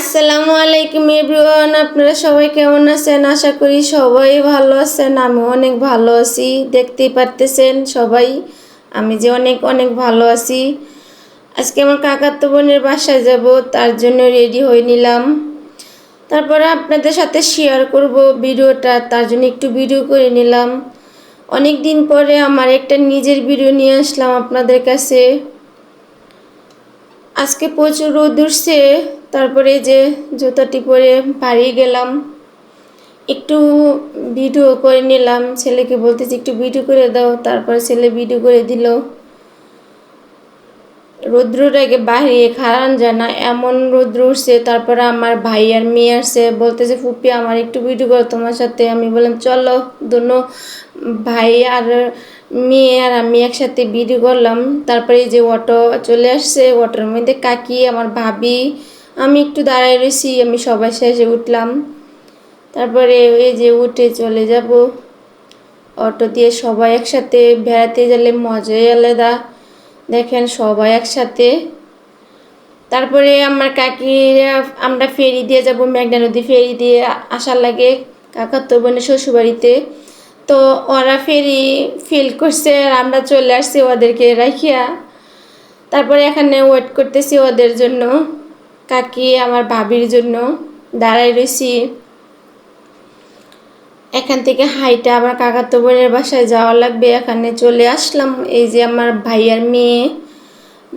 আসসালামু আলাইকুম এভরিওয়ান, আপনারা সবাই কেমন আছেন? আশা করি সবাই ভালো আছেন। আমি অনেক ভালো আছি, দেখতেই পারতেছেন সবাই আমি যে অনেক অনেক ভালো আছি। আজকে আমার কাকাতো বোনের বাসায় যাব, তার জন্য রেডি হয়ে নিলাম। তারপরে আপনাদের সাথে শেয়ার করব ভিডিওটা, তার জন্য একটু ভিডিও করে নিলাম। অনেক দিন পরে আমার একটা নিজের ভিডিও নিয়ে আসলাম আপনাদের কাছে। আজকে প্রচুর রোদ উঠছে, তারপরে যে জুতাটি পরে বাড়ি গেলাম, একটু ভিডিও করে নিলাম। ছেলেকে বলতেছি একটু ভিডিও করে দাও, তারপরে ছেলে ভিডিও করে দিল। রৌদ্রটাকে বাহিরে খারান যায় না, এমন রৌদ্র উঠছে। তারপরে আমার ভাই আর মেয়ে আসছে, বলতেছে ফুপি আমার একটু ভিডিও করো তোমার সাথে। আমি বললাম চলো, দুনো ভাই আর মেয়ে আর আমি একসাথে ভিডিও করলাম। তারপরে এই যে অটো চলে আসছে, অটোর মধ্যে কাকি, আমার ভাবি, আমি একটু দাঁড়ায় রয়েছি। আমি সবাই শেষে উঠলাম, তারপরে এই যে উঠে চলে যাব। অটো দিয়ে সবাই একসাথে বেড়াতে গেলে মজাই আলাদা, দেখেন সবাই একসাথে। তারপরে আমার কাকিরা, আমরা ফেরি দিয়ে যাব, মেঘনা নদী ফেরি দিয়ে আসার লাগে কাকাতো বোনের শ্বশুরবাড়িতে। তো ওরা ফেরি ফিল করছে আর আমরা চলে আসছি ওদেরকে রাখিয়া। তারপরে এখানে ওয়েট করতেছি ওদের জন্য, কাকি আমার ভাবির জন্য দাঁড়াই রয়েছি। এখান থেকে হাইটা আবার কাকাতো বোনের বাসায় যাওয়া লাগবে। এখানে চলে আসলাম। এই যে আমার ভাইয়ার মেয়ে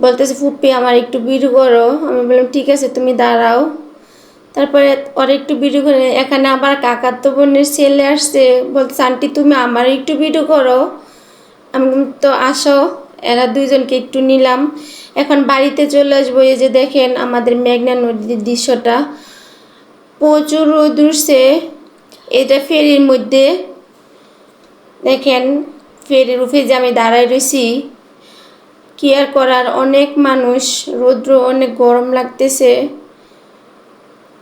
বলতেছে ফুপি আমার একটু ভিডিও করো। আমি বললাম ঠিক আছে তুমি দাঁড়াও। তারপরে ওর একটু ভিডিও করে, এখানে আবার কাকাতো বোনের ছেলে আসছে, বলতেছে আন্টি তুমি আমার একটু ভিডিও করো। আমি তো আসো, এরা দুইজনকে একটু নিলাম। এখন বাড়িতে চলে আসবো। এই যে দেখেন আমাদের মেঘনা নদীর দৃশ্যটা, প্রচুর রোদ উঠছে। এটা ফেরির মধ্যে, দেখেন ফেরির উপরে যে আমি দাঁড়ায় রয়েছি, কি আর করার, অনেক মানুষ, রৌদ্র অনেক গরম লাগতেছে।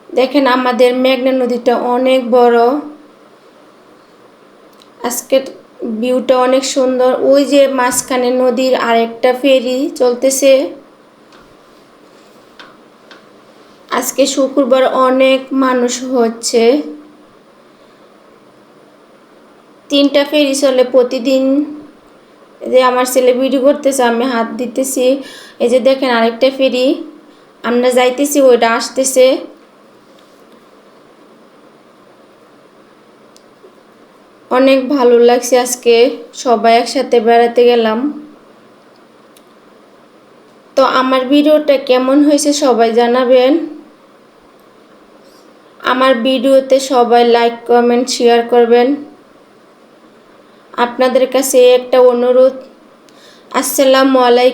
দেখেন আমাদের মেঘনা নদীটা অনেক বড়, আজকের ভিউটা অনেক সুন্দর। ওই যে মাঝখানে নদীর আরেকটা ফেরি চলতেছে। আজকে শুক্রবার, অনেক মানুষ হচ্ছে। 3টা ফেরি চলে প্রতিদিন। যে আমার ছেলে ভিডিও করতেছে, আমি হাত দিতেছি। এই যে দেখেন আরেকটা ফেরি, আমরা যাইতেছি, ওইটা আসতেছে। অনেক ভালো লাগছে, আজকে সবাই একসাথে বেড়াতে গেলাম। তো আমার ভিডিওটা কেমন হয়েছে সবাই জানাবেন। আমার ভিডিওতে সবাই লাইক কমেন্ট শেয়ার করবেন। আপনাদের কাছে একটা অনুরোধ, আসসালামু আলাইকুম।